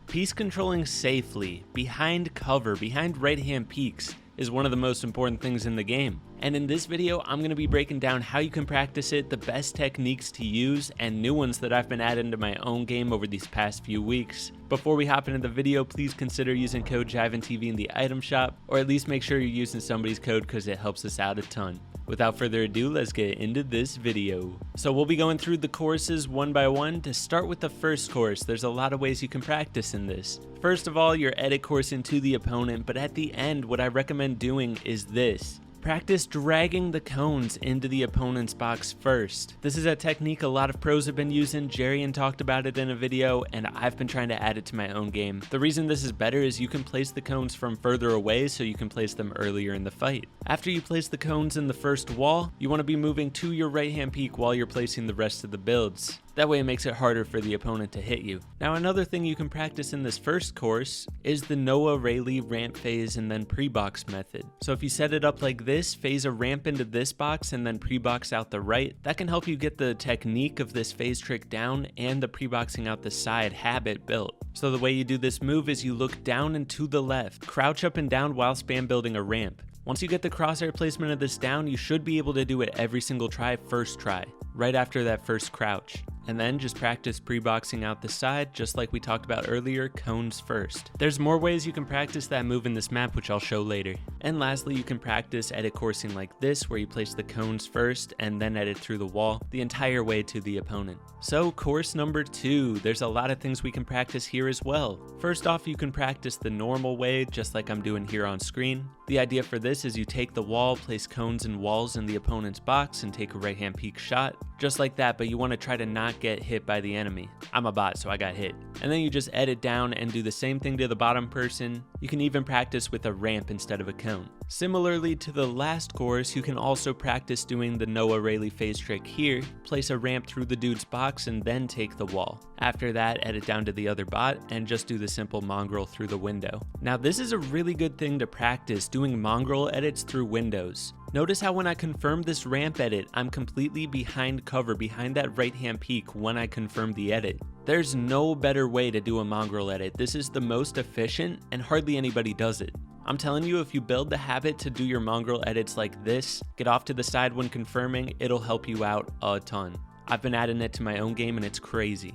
Piece controlling safely, behind cover, behind right-hand peaks, is one of the most important things in the game. And in this video, I'm going to be breaking down how you can practice it, the best techniques to use, and new ones that I've been adding to my own game over these past few weeks. Before we hop into the video, please consider using code JivenTV in the item shop, or at least make sure you're using somebody's code because it helps us out a ton. Without further ado, let's get into this video. So we'll be going through the courses one by one. To start with the first course, there's a lot of ways you can practice in this. First of all, your edit course into the opponent, but at the end, what I recommend doing is this. Practice dragging the cones into the opponent's box first. This is a technique a lot of pros have been using. Jarian talked about it in a video, and I've been trying to add it to my own game. The reason this is better is you can place the cones from further away, so you can place them earlier in the fight. After you place the cones in the first wall, you want to be moving to your right-hand peak while you're placing the rest of the builds. That way it makes it harder for the opponent to hit you. Now another thing you can practice in this first course is the Noah Rayleigh ramp phase and then pre-box method. So if you set it up like this, phase a ramp into this box and then pre-box out the right, that can help you get the technique of this phase trick down and the pre-boxing out the side habit built. So the way you do this move is you look down and to the left, crouch up and down while spam building a ramp. Once you get the crosshair placement of this down, you should be able to do it every single first try, right after that first crouch. And then just practice pre-boxing out the side, just like we talked about earlier, cones first. There's more ways you can practice that move in this map, which I'll show later. And lastly, you can practice edit coursing like this, where you place the cones first and then edit through the wall the entire way to the opponent. So course number 2, there's a lot of things we can practice here as well. First off, you can practice the normal way, just like I'm doing here on screen. The idea for this is you take the wall, place cones and walls in the opponent's box, and take a right-hand peek shot, just like that, but you want to try to not get hit by the enemy. I'm a bot, so I got hit. And then you just edit down and do the same thing to the bottom person. You can even practice with a ramp instead of a cone. Similarly to the last course, you can also practice doing the Noah Rayleigh phase trick here. Place a ramp through the dude's box and then take the wall. After that, edit down to the other bot and just do the simple mongrel through the window. Now this is a really good thing to practice, doing mongrel edits through windows. Notice how when I confirm this ramp edit, I'm completely behind cover, behind that right-hand peak when I confirm the edit. There's no better way to do a mongrel edit. This is the most efficient and hardly anybody does it. I'm telling you, if you build the habit to do your mongrel edits like this, get off to the side when confirming, it'll help you out a ton. I've been adding it to my own game and it's crazy.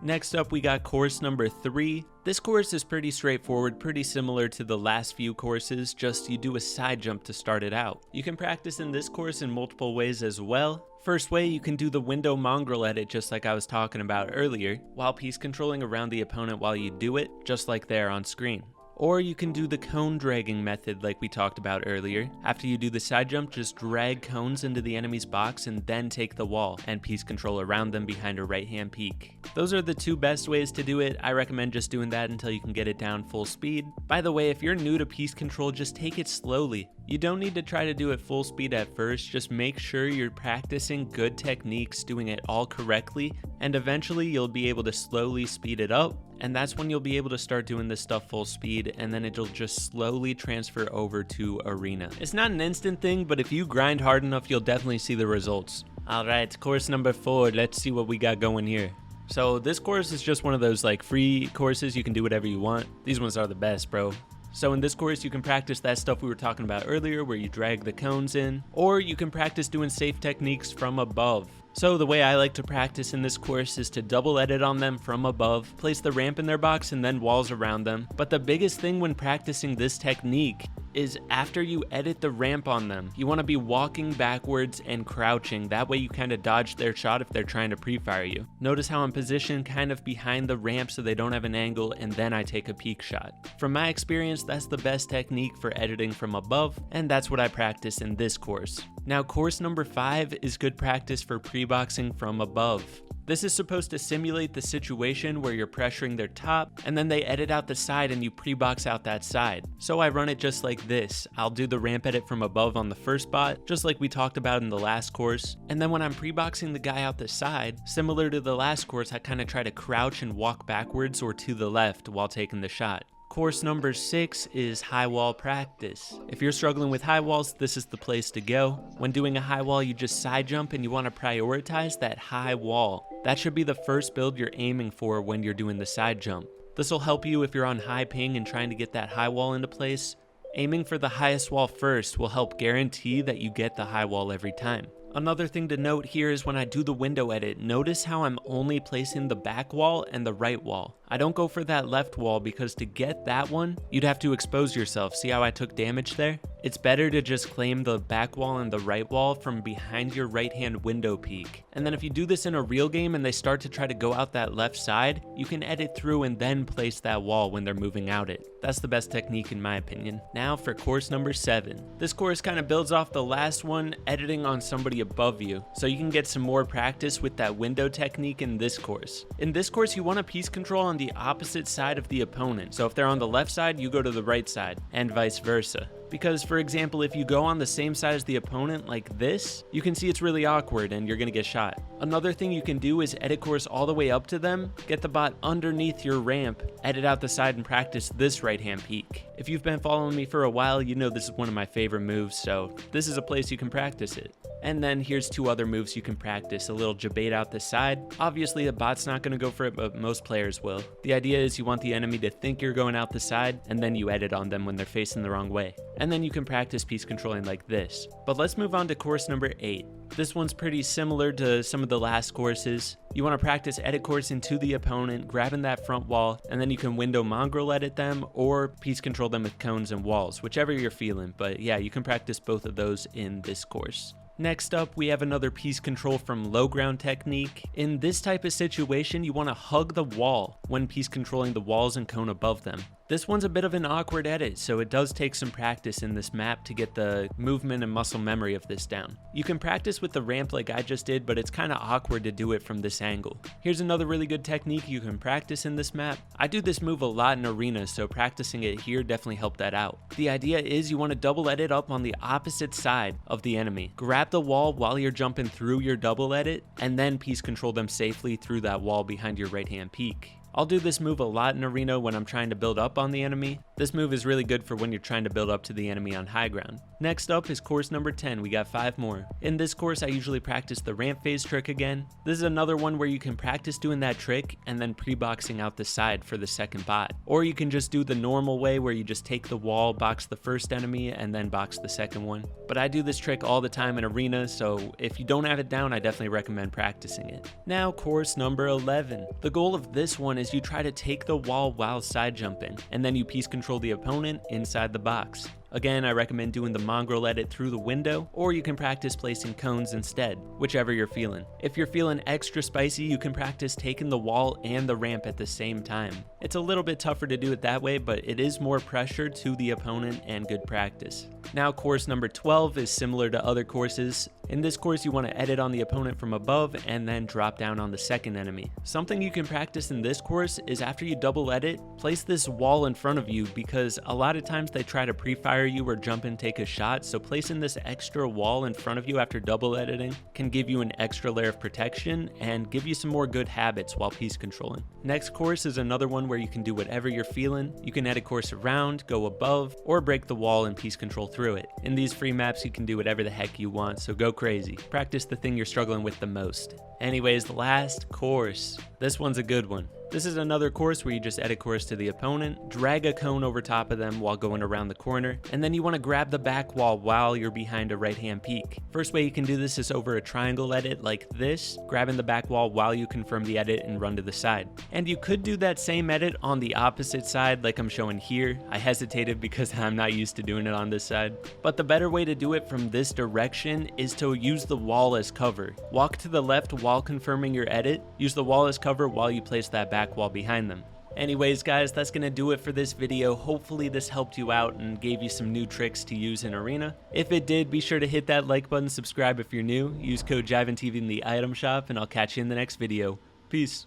Next up, we got course number 3. This course is pretty straightforward, pretty similar to the last few courses, just you do a side jump to start it out. You can practice in this course in multiple ways as well. First way, you can do the window mongrel edit just like I was talking about earlier, while piece controlling around the opponent while you do it, just like there on screen. Or you can do the cone dragging method like we talked about earlier. After you do the side jump, just drag cones into the enemy's box and then take the wall and piece control around them behind a right-hand peak. Those are the two best ways to do it. I recommend just doing that until you can get it down full speed. By the way, if you're new to piece control, just take it slowly. You don't need to try to do it full speed at first, just make sure you're practicing good techniques, doing it all correctly, and eventually you'll be able to slowly speed it up, and that's when you'll be able to start doing this stuff full speed, and then it'll just slowly transfer over to arena. It's not an instant thing, but if you grind hard enough, you'll definitely see the results. Alright, course number 4, let's see what we got going here. So this course is just one of those like free courses, you can do whatever you want. These ones are the best, bro. So in this course, you can practice that stuff we were talking about earlier where you drag the cones in, or you can practice doing safe techniques from above. So the way I like to practice in this course is to double edit on them from above, place the ramp in their box and then walls around them. But the biggest thing when practicing this technique is after you edit the ramp on them, you want to be walking backwards and crouching. That way you kind of dodge their shot if they're trying to pre-fire you. Notice how I'm positioned kind of behind the ramp so they don't have an angle, and then I take a peek shot. From my experience, that's the best technique for editing from above, and that's what I practice in this course. Now course number 5 is good practice for pre-boxing from above. This is supposed to simulate the situation where you're pressuring their top and then they edit out the side and you pre-box out that side. So I run it just like this. I'll do the ramp edit from above on the first bot, just like we talked about in the last course. And then when I'm pre-boxing the guy out the side, similar to the last course, I kind of try to crouch and walk backwards or to the left while taking the shot. Course number 6 is high wall practice. If you're struggling with high walls, this is the place to go. When doing a high wall, you just side jump and you want to prioritize that high wall. That should be the first build you're aiming for when you're doing the side jump. This will help you if you're on high ping and trying to get that high wall into place. Aiming for the highest wall first will help guarantee that you get the high wall every time. Another thing to note here is when I do the window edit, notice how I'm only placing the back wall and the right wall. I don't go for that left wall because to get that one, you'd have to expose yourself. See how I took damage there? It's better to just claim the back wall and the right wall from behind your right hand window peak. And then if you do this in a real game and they start to try to go out that left side, you can edit through and then place that wall when they're moving out it. That's the best technique in my opinion. Now for course number 7. This course kind of builds off the last one, editing on somebody above you, so you can get some more practice with that window technique in this course. In this course, you want to piece control on the opposite side of the opponent. So if they're on the left side, you go to the right side, and vice versa. Because, for example, if you go on the same side as the opponent like this, you can see it's really awkward and you're gonna get shot. Another thing you can do is edit course all the way up to them, get the bot underneath your ramp, edit out the side and practice this right hand peek. If you've been following me for a while, you know this is one of my favorite moves, so this is a place you can practice it. And then here's 2 other moves you can practice. A little jabate out the side. Obviously the bot's not gonna go for it, but most players will. The idea is you want the enemy to think you're going out the side, and then you edit on them when they're facing the wrong way. And then you can practice piece controlling like this. But let's move on to course number 8. This one's pretty similar to some of the last courses. You want to practice edit course into the opponent, grabbing that front wall, and then you can window mongrel edit them or piece control them with cones and walls, whichever you're feeling. But yeah, you can practice both of those in this course. Next up, we have another piece control from low ground technique. In this type of situation, you want to hug the wall when piece controlling the walls and cone above them. This one's a bit of an awkward edit, so it does take some practice in this map to get the movement and muscle memory of this down. You can practice with the ramp like I just did, but it's kind of awkward to do it from this angle. Here's another really good technique you can practice in this map. I do this move a lot in arenas, so practicing it here definitely helped that out. The idea is you want to double edit up on the opposite side of the enemy. Grab the wall while you're jumping through your double edit, and then piece control them safely through that wall behind your right hand peak. I'll do this move a lot in arena when I'm trying to build up on the enemy. This move is really good for when you're trying to build up to the enemy on high ground. Next up is course number 10. We got 5 more. In this course, I usually practice the ramp phase trick again. This is another one where you can practice doing that trick and then pre-boxing out the side for the second bot. Or you can just do the normal way where you just take the wall, box the first enemy, and then box the second one. But I do this trick all the time in arena, so if you don't have it down, I definitely recommend practicing it. Now, course number 11. The goal of this one is you try to take the wall while side jumping, and then you piece control the opponent inside the box. Again, I recommend doing the mongrel edit through the window, or you can practice placing cones instead, whichever you're feeling. If you're feeling extra spicy, you can practice taking the wall and the ramp at the same time. It's a little bit tougher to do it that way, but it is more pressure to the opponent and good practice. Now, course number 12 is similar to other courses. In this course, you want to edit on the opponent from above and then drop down on the second enemy. Something you can practice in this course is after you double edit, place this wall in front of you, because a lot of times they try to pre-fire you or jump and take a shot, so placing this extra wall in front of you after double editing can give you an extra layer of protection and give you some more good habits while piece controlling. Next course is another one where you can do whatever you're feeling. You can edit course around, go above, or break the wall and piece control through it. In these free maps, you can do whatever the heck you want, so go crazy. Practice the thing you're struggling with the most. Anyways, last course. This one's a good one. This is another course where you just edit course to the opponent, drag a cone over top of them while going around the corner, and then you want to grab the back wall while you're behind a right hand peak. First way you can do this is over a triangle edit like this, grabbing the back wall while you confirm the edit and run to the side. And you could do that same edit on the opposite side like I'm showing here. I hesitated because I'm not used to doing it on this side. But the better way to do it from this direction is to use the wall as cover. Walk to the left while confirming your edit, use the wall as cover while you place that back wall behind them. Anyways guys, that's gonna do it for this video. Hopefully this helped you out and gave you some new tricks to use in arena. If it did, be sure to hit that like button, subscribe if you're new, use code JivenTV in the item shop, and I'll catch you in the next video. Peace.